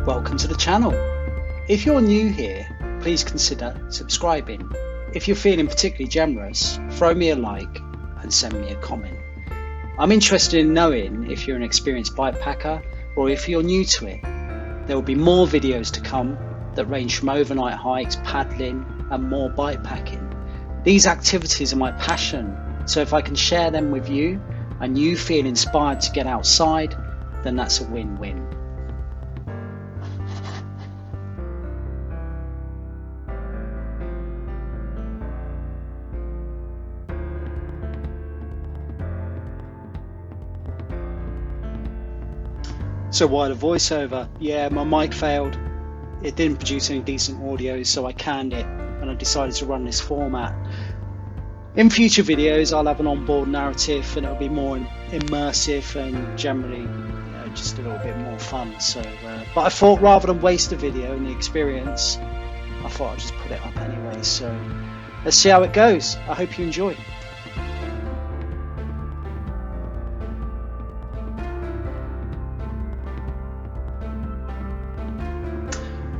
Welcome to the channel. If you're new here, please consider subscribing. If you're feeling particularly generous, throw me a like and send me a comment. I'm interested in knowing if you're an experienced bikepacker or if you're new to it. There will be more videos to come that range from overnight hikes, paddling and more bikepacking. These activities are my passion, so if I can share them with you and you feel inspired to get outside, then that's a win-win. So why the voiceover? Yeah, my mic failed. It didn't produce any decent audio, so I canned it and I decided to run this format. In future videos, I'll have an onboard narrative and it'll be more immersive and generally just a little bit more fun. So, but I thought rather than waste the video and the experience, I thought I'd just put it up anyway. So let's see how it goes. I hope you enjoy.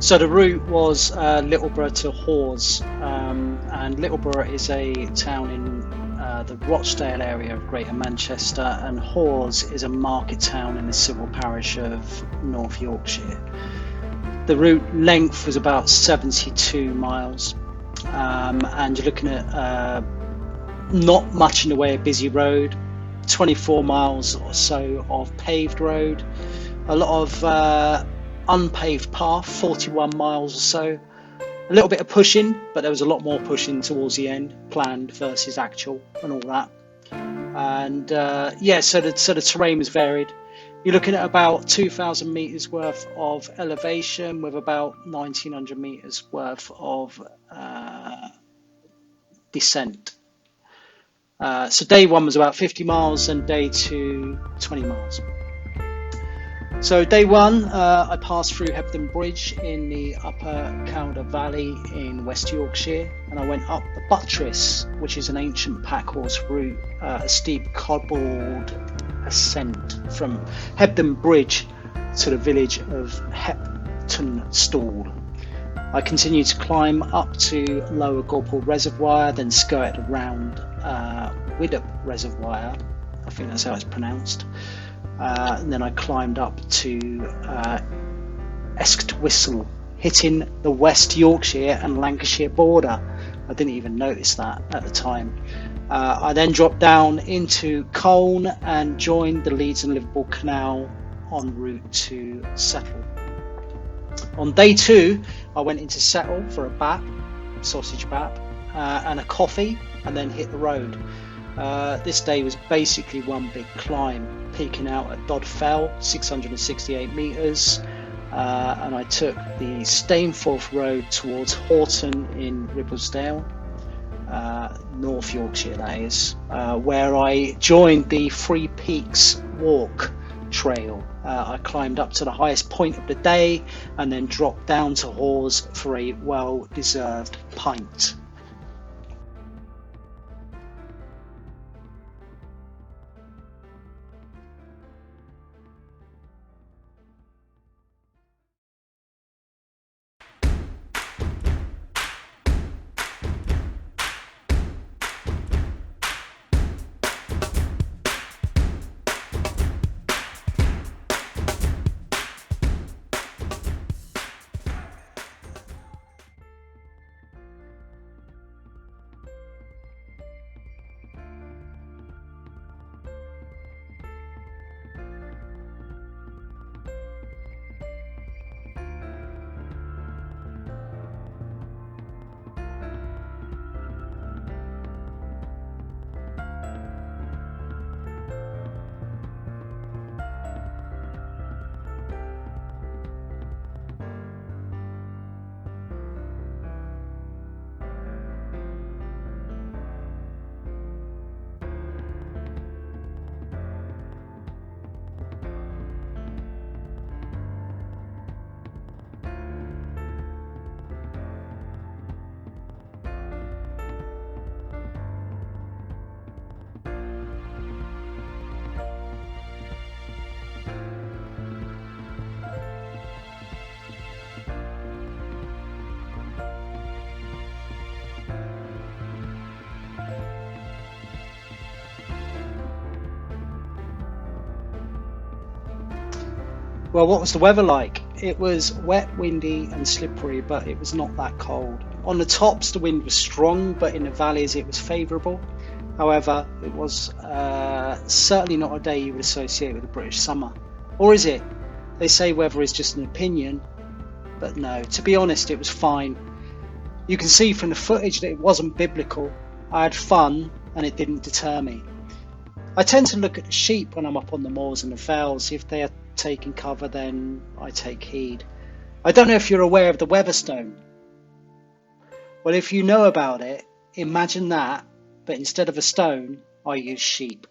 So the route was Littleborough to Hawes, and Littleborough is a town in the Rochdale area of Greater Manchester, and Hawes is a market town in the civil parish of North Yorkshire. The route length was about 72 miles, and you're looking at not much in the way of busy road, 24 miles or so of paved road, a lot of unpaved path, 41 miles or so, a little bit of pushing, but there was a lot more pushing towards the end, planned versus actual and all that. And so the terrain was varied. You're looking at about 2,000 meters worth of elevation with about 1,900 meters worth of descent. So day one was about 50 miles and day two 20 miles. So day one, I passed through Hebden Bridge in the upper Calder Valley in West Yorkshire, and I went up the Buttress, which is an ancient pack horse route, a steep cobbled ascent from Hebden Bridge to the village of Hepton Stall. I continued to climb up to Lower Gorpool Reservoir, then skirted around Widdop Reservoir, I think that's how it's pronounced. And then I climbed up to Eschtwistle, hitting the West Yorkshire and Lancashire border. I didn't even notice that at the time. I then dropped down into Colne and joined the Leeds and Liverpool Canal en route to Settle. On day two, I went into Settle for a bap, sausage bap, and a coffee, and then hit the road. This day was basically one big climb, peaking out at Dodd Fell, 668 metres, and I took the Stainforth Road towards Horton in Ribblesdale, North Yorkshire that is, where I joined the Three Peaks Walk Trail. I climbed up to the highest point of the day and then dropped down to Hawes for a well-deserved pint. Well, what was the weather like? It was wet, windy and slippery, but it was not that cold. On the tops the wind was strong, but in the valleys it was favourable. However, it was certainly not a day you would associate with a British summer. Or is it? They say weather is just an opinion, but no, to be honest, it was fine. You can see from the footage that it wasn't biblical. I had fun and it didn't deter me. I tend to look at the sheep when I'm up on the moors and the fells. If they are taking cover, then I take heed. I don't know if you're aware of the Weatherstone. Well, if you know about it, imagine that, but instead of a stone, I use sheep.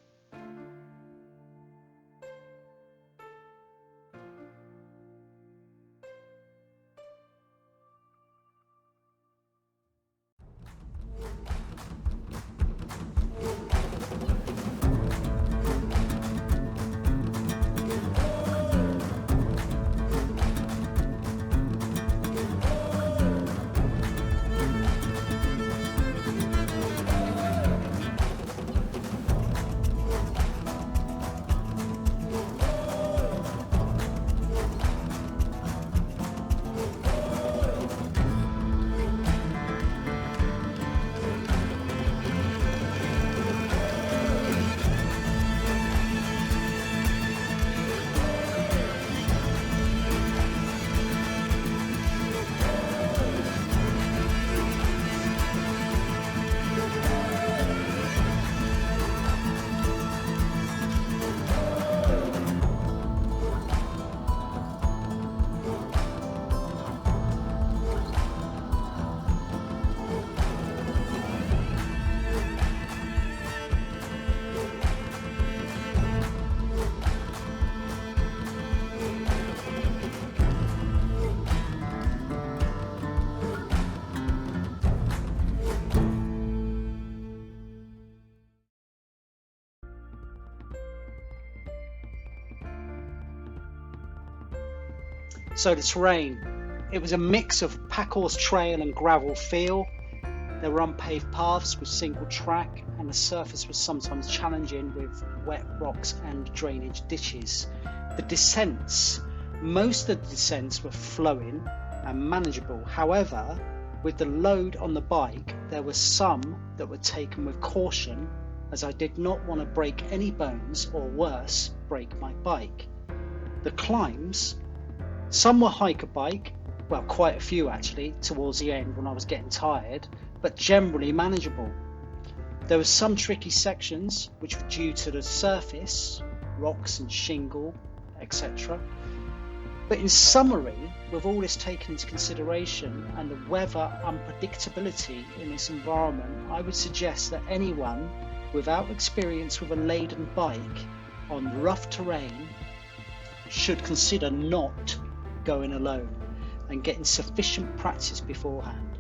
So the terrain, it was a mix of packhorse trail and gravel feel. There were unpaved paths with single track, and the surface was sometimes challenging with wet rocks and drainage ditches. The descents, most of the descents were flowing and manageable. However, with the load on the bike, there were some that were taken with caution, as I did not want to break any bones or worse, break my bike. The climbs, some were hiker bike, well, quite a few actually, towards the end when I was getting tired, but generally manageable. There were some tricky sections which were due to the surface, rocks and shingle, etc. But in summary, with all this taken into consideration and the weather unpredictability in this environment, I would suggest that anyone without experience with a laden bike on rough terrain should consider not going alone and getting sufficient practice beforehand.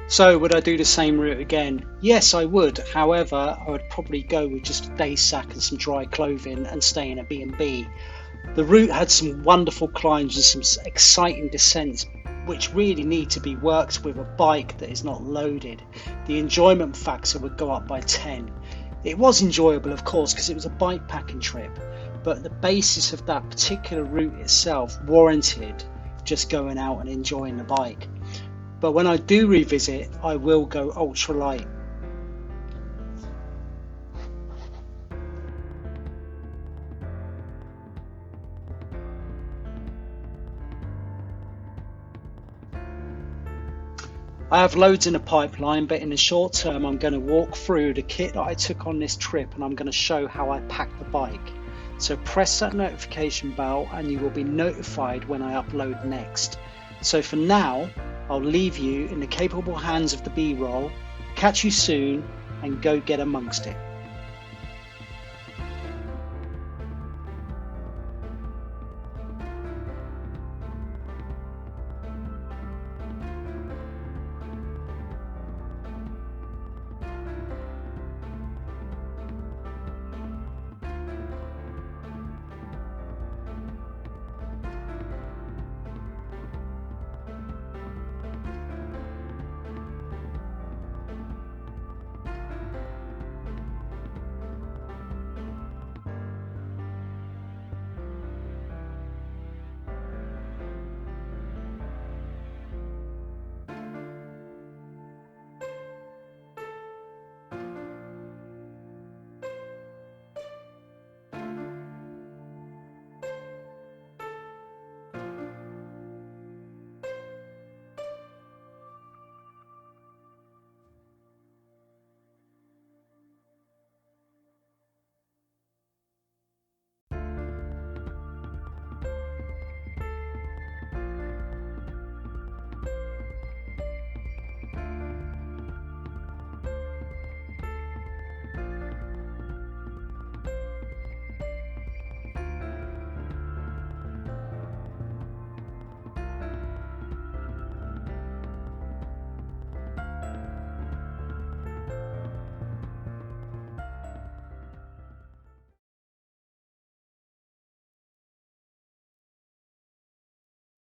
So would I do the same route again? Yes, I would. However, I would probably go with just a day sack and some dry clothing and stay in a B&B. The route had some wonderful climbs and some exciting descents which really need to be worked with a bike that is not loaded. The enjoyment factor would go up by 10. It was enjoyable, of course, because it was a bikepacking trip, but the basis of that particular route itself warranted just going out and enjoying the bike. But when I do revisit, I will go ultralight. I have loads in the pipeline, but in the short term I'm going to walk through the kit that I took on this trip and I'm going to show how I packed the bike. So press that notification bell and you will be notified when I upload next. So for now, I'll leave you in the capable hands of the B-roll. Catch you soon and go get amongst it.